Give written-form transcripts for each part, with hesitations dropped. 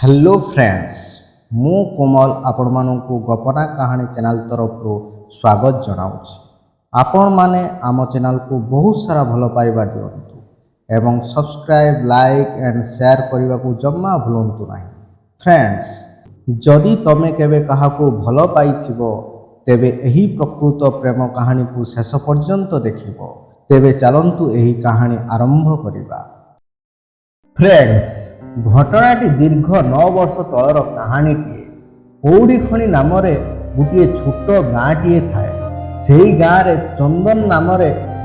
Hello friends मु कोमल आपण मानू गपना कहानी चैनल तरफ स्वागत जनाऊँ। आपण माने आम चैनल को बहुत सारा भल पाइबा दिंतु एवं सब्सक्राइब लाइक एंड शेयर करने को जम्मा भूलु ना। फ्रेंड्स जदि तमे केबे काहाको भल पाइथिबो तेबे एही प्रकृत प्रेम कहानी को शेष पर्यंत देखिबो। तेबे चलंतु एही कहानी आरंभ करिबा। फ्रेंड्स घटनाटी दीर्घ 9 वर्ष तलर कहानीटीए। कौड़ीखणी नाम गोटे छोट गाँटीए थाए। सेई गाँव रे चंदन नाम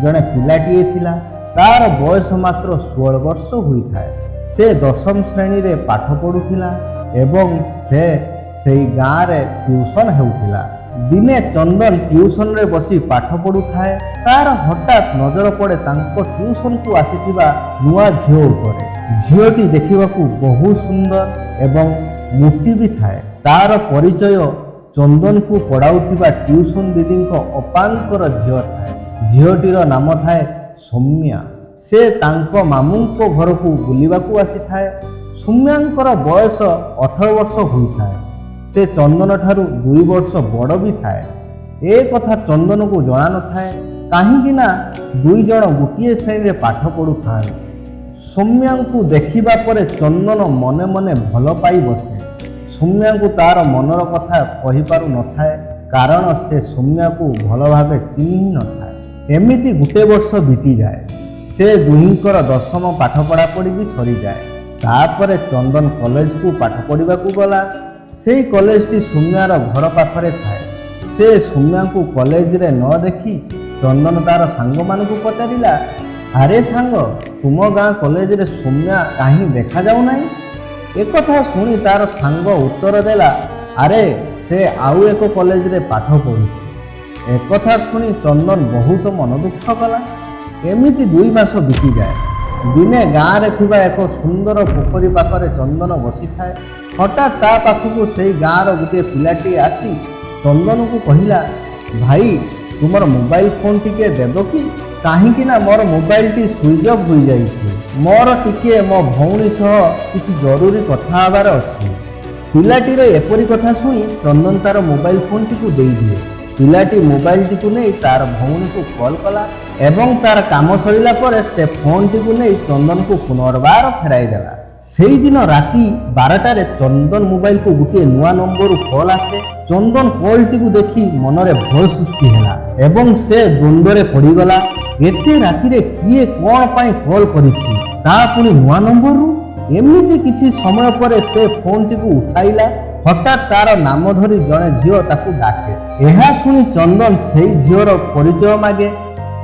जड़े पिलाटीए थिला। तार बयस मात्र 16 वर्ष हुई थाए। से 10म श्रेणी रे पाठ पढ़ुथिला एवं से गाँव रे ट्यूशन हेउथिला। दिने चंदन ट्यूशन रे बसी पाठ पढ़ु थाए। तार हठात नजर पड़े तांको ट्यूशन को आसीथिबा नुआ झियो उपरे। झीटी देखा बहुत सुंदर एवं मोटी भी थाए। तार परिचय चंदन को पढ़ाउथिबा ट्यूशन दीदी अपांकर झील थाए। झीटीर नाम थाए सौम्या। से तांको मामू घर को बुलवाक आसी थाए। सौम्यांकर बयस 18 वर्ष हुई थाए। से चंदन ठारू 2 वर्ष बड़ भी थाए। ए कथा चंदन को जना न थाए कहीं ना 2 जण गोटे श्रेणी रे पाठ पढ़ु थाए। सौम्या को देखिबा परे चंदन मने मने भल पाई बसे। सौम्या को तार मनर कथा कहि पारु न थाए कारण से सौम्या को भल भावे चिन्हि न थाए। एमिति गोटे वर्ष बीती जाए। से दुहिंकर 10म पाठ पढ़ा पढ़ी भी सरी जाए। तापरे चंदन कॉलेज को पाठ पढ़ा गला। से कॉलेज टी सौम्यार घर पाखरे थाए। से सौम्या को कॉलेज रे न देखी चंदन तार सांग मानकु पचारिला, अरे सांग तुम गाँ कॉलेज रे सौम्या कहीं देखा जाऊ नहीं? एक कथा सुनी तार सांग उत्तर देला, अरे से आउ एक कॉलेज रे पाठ पढ़ुछि। एक कथा सुनी चंदन बहुत मन दुख कला। एमिति 2 मास बीती जाए। दिने गाँव रे थिबा एक सुंदर पोखरी पाखरे चंदन बसी थाए। हठात ता पाखकु से गाँव गोटे पिलाटी आसी चंदन को कहिला, भाई तुमर मोबाइल फोन टिके देबो कि? कहीं ना मोर मोबाइल टी स्विच ऑफ हो जाइए। मोर टिके मो भौणी सह किछि जरूरी कथा हबार अछि। पिलाटीर एपरी कथा सुनी चंदन तार मोबाइल फोन टी को दे दिए। पिलाटी मोबाइल टी को नहीं तार भौणी को कॉल कला एवं तार काम सरिला परे से फोन टी को नहीं चंदन को पुनर्बार फेराई देला। सेई दिन राति 12टारे चंदन मोबाइल को गोटे नुआ नंबर कॉल आसे। चंदन कॉल टी को देखी मनरे भय सृष्टि हैला एवं से द्वंद्वरे पड़ीगला। एते राति रे किए कोन पाई कॉल करिछि ता पुनी नुआ नंबर रु? एमिति किछि समय परे से फोन टी को उठाइला। हठात तार नाम धरी जणे झियो ताकू डाके। एहा सुनी चंदन सेई झियोर परिचय मागे।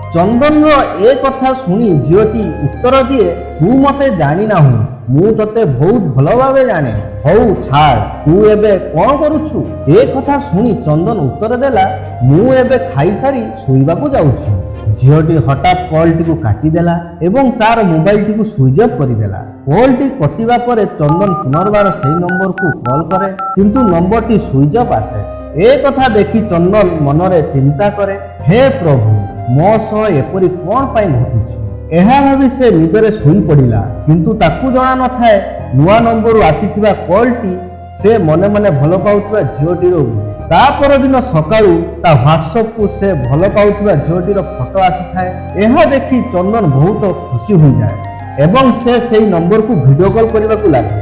चंदन रो ए कथा सुनी झियोटी उत्तर दिए, तू मते जानि नाहु, मु तते बहुत भल भावे जाने। हौ छाड़, तू एबे कोन करूछु? ए कथा सुनी चंदन उत्तर देला, मु एबे खाई सारी सोइबा को जाउछि। झीटी हठात कॉल टी को काटी देला एवं तार मोबाइल टी को स्विच ऑफ कर देला। कॉल टी कटिबा परे चंदन पुनर्बार सेही नंबर को कॉल करे किंतु नंबर टी स्विच ऑफ आसे। ए कथा देखी चंदन मनरे चिंता करे, हे प्रभु मो सह एपरी कोन पाई घटुछि। एहा भाबी से निदरे सोई पड़िला किंतु ताकू जना न थाए नुआ नंबर आसीथिबा कॉल टी से मने मने भल पाउथिबा झियोटीर बोली। ता पर दिन सकाळू ता व्हाट्सएप को से भल पाउथिबा झियोटीर फोटो आसी थाए। एहा देखी चंदन बहुत खुशी हो जाए एवं से सेही नंबर को वीडियो कॉल करबा को लागे।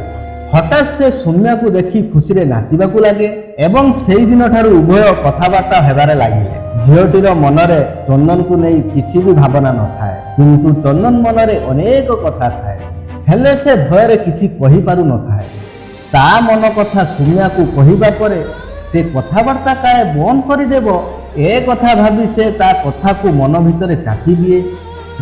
हठात से सौम्या को देखी खुशी रे नाचिबा को लागे एवं सेही दिन ठारू उभय कथाबार्ता हेबारे लागिले। झियोटीर मनरे चंदन को नहीं किछि भी भावना न थाए किंतु चंदन मनरे अनेक कथा थाए हेले से भयरे किछि कहि पारु न थाए। ता मन कथा सौम्या को कहिबा परे से कथाबार्ता काले बंद करदेव ए कथा भाभी से ता कथा को मन भितर चापी दिए।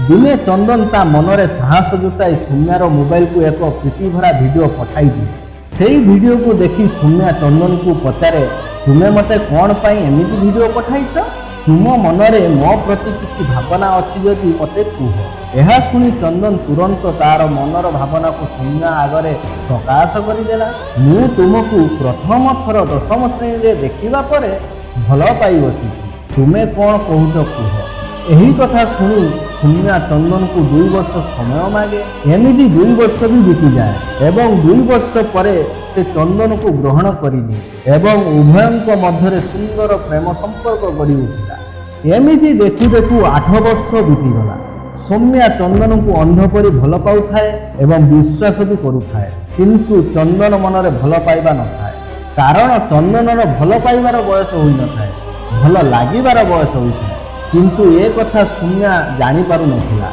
दिने चंदन ता मनरे साहस जुटाई सौम्यार मोबाइल को एक प्रीति भरा वीडियो पठाई दिए। सेई वीडियो को देखी सौम्या चंदन को पचारे, तुमे मते कौन पाई एमिति वीडियो पठाइछ? तुम मनरे मो प्रति किछि भावना अछि जदि मते कुह। एहा सुनी चंदन तुरंत तार मनर भावना को सौम्या आगरे प्रकाश करदेला। मु तुमको प्रथम थर 10म श्रेणी रे देखिबा परे भल पाई बसिछि। तुमे कौन कहूछ कुह? ଏହି କଥା ଶୁଣି ସୌମ୍ୟା ଚନ୍ଦନକୁ 2 ବର୍ଷ ସମୟ ମାଗେ। ଏମିତି 2 ବର୍ଷ ବି ବିତିଯାଏ ଏବଂ 2 ବର୍ଷ ପରେ ସେ ଚନ୍ଦନକୁ ଗ୍ରହଣ କରିନିଏ ଏବଂ ଉଭୟଙ୍କ ମଧ୍ୟରେ ସୁନ୍ଦର ପ୍ରେମ ସମ୍ପର୍କ ଗଢ଼ି ଉଠିଲା। ଏମିତି ଦେଖୁ ଦେଖୁ 8 ବର୍ଷ ବିତିଗଲା। ସୌମ୍ୟା ଚନ୍ଦନକୁ ଅନ୍ଧ ପରି ଭଲ ପାଉଥାଏ ଏବଂ ବିଶ୍ୱାସ ବି କରୁଥାଏ, କିନ୍ତୁ ଚନ୍ଦନ ମନରେ ଭଲ ପାଇବା ନଥାଏ। କାରଣ ଚନ୍ଦନର ଭଲ ପାଇବାର ବୟସ ହୋଇନଥାଏ, ଭଲ ଲାଗିବାର ବୟସ ହୋଇଥାଏ। କିନ୍ତୁ ଏ କଥା ସୌମ୍ୟା ଜାଣିପାରୁନଥିଲା।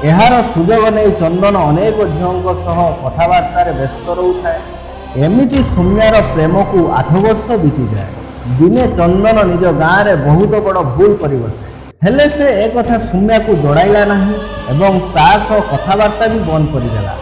ଏହାର ସୁଯୋଗ ନେଇ ଚନ୍ଦନ ଅନେକ ଝିଅଙ୍କ ସହ କଥାବାର୍ତ୍ତାରେ ବ୍ୟସ୍ତ ରହୁଥାଏ। ଏମିତି ସୌମ୍ୟାର ପ୍ରେମକୁ 8 ବର୍ଷ ବିତିଯାଏ। ଦିନେ ଚନ୍ଦନ ନିଜ ଗାଁରେ ବହୁତ ବଡ଼ ଭୁଲ କରି ବସେ। ହେଲେ ସେ ଏକଥା ସୌମ୍ୟାକୁ ଜଣାଇଲା ନାହିଁ ଏବଂ ତା ସହ କଥାବାର୍ତ୍ତା ବି ବନ୍ଦ କରିଦେଲା।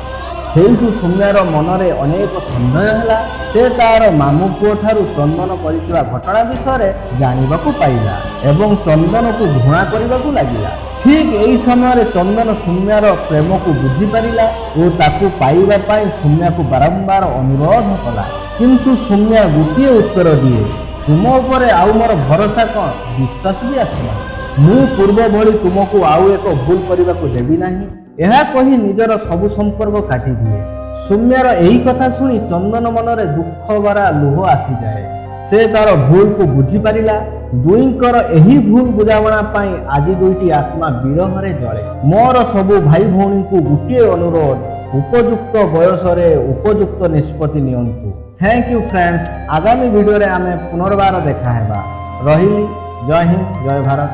ସେଇଠୁ ସୌମ୍ୟାର ମନରେ ଅନେକ ସନ୍ଦେହ ହେଲା। ସେ ତାର ମାମୁଁ ପୁଅ ଠାରୁ ଚନ୍ଦନ କରିଥିବା ଘଟଣା ବିଷୟରେ ଜାଣିବାକୁ ପାଇଲା ଏବଂ ଚନ୍ଦନକୁ ଘୃଣା କରିବାକୁ ଲାଗିଲା। ଠିକ୍ ଏହି ସମୟରେ ଚନ୍ଦନ ସୌମ୍ୟାର ପ୍ରେମକୁ ବୁଝିପାରିଲା ଓ ତାକୁ ପାଇବା ପାଇଁ ସୌମ୍ୟାକୁ ବାରମ୍ବାର ଅନୁରୋଧ କଲା। କିନ୍ତୁ ସୌମ୍ୟା ଗୋଟିଏ ଉତ୍ତର ଦିଏ, ତୁମ ଉପରେ ଆଉ ମୋର ଭରସା କ'ଣ, ବିଶ୍ୱାସ ବି ଆସୁନାହିଁ। ମୁଁ ପୂର୍ବ ଭଳି ତୁମକୁ ଆଉ ଏକ ଭୁଲ କରିବାକୁ ଦେବି ନାହିଁ। ଏହା କହି ନିଜର ସବୁ ସମ୍ପର୍କ କାଟିଦିଏ। ସୌମ୍ୟାର ଏହି କଥା ଶୁଣି ଚନ୍ଦନ ମନରେ ଦୁଃଖ ଭରା ଲୁହ ଆସିଯାଏ। ସେ ତାର ଭୁଲକୁ ବୁଝିପାରିଲା। ଦୁହିଁଙ୍କର ଏହି ଭୁଲ ବୁଝାମଣା ପାଇଁ ଆଜି ଦୁଇଟି ଆତ୍ମା ବିରହରେ ଜଳେ। ମୋର ସବୁ ଭାଇ ଭଉଣୀଙ୍କୁ ଗୋଟିଏ ଅନୁରୋଧ, ଉପଯୁକ୍ତ ବୟସରେ ଉପଯୁକ୍ତ ନିଷ୍ପତ୍ତି ନିଅନ୍ତୁ। Thank you friends. ଆଗାମୀ ଭିଡ଼ିଓରେ ଆମେ ପୁନର୍ବାର ଦେଖା ହେବା। ରହିଲି। ଜୟ ହିନ୍ଦ, ଜୟ ଭାରତ।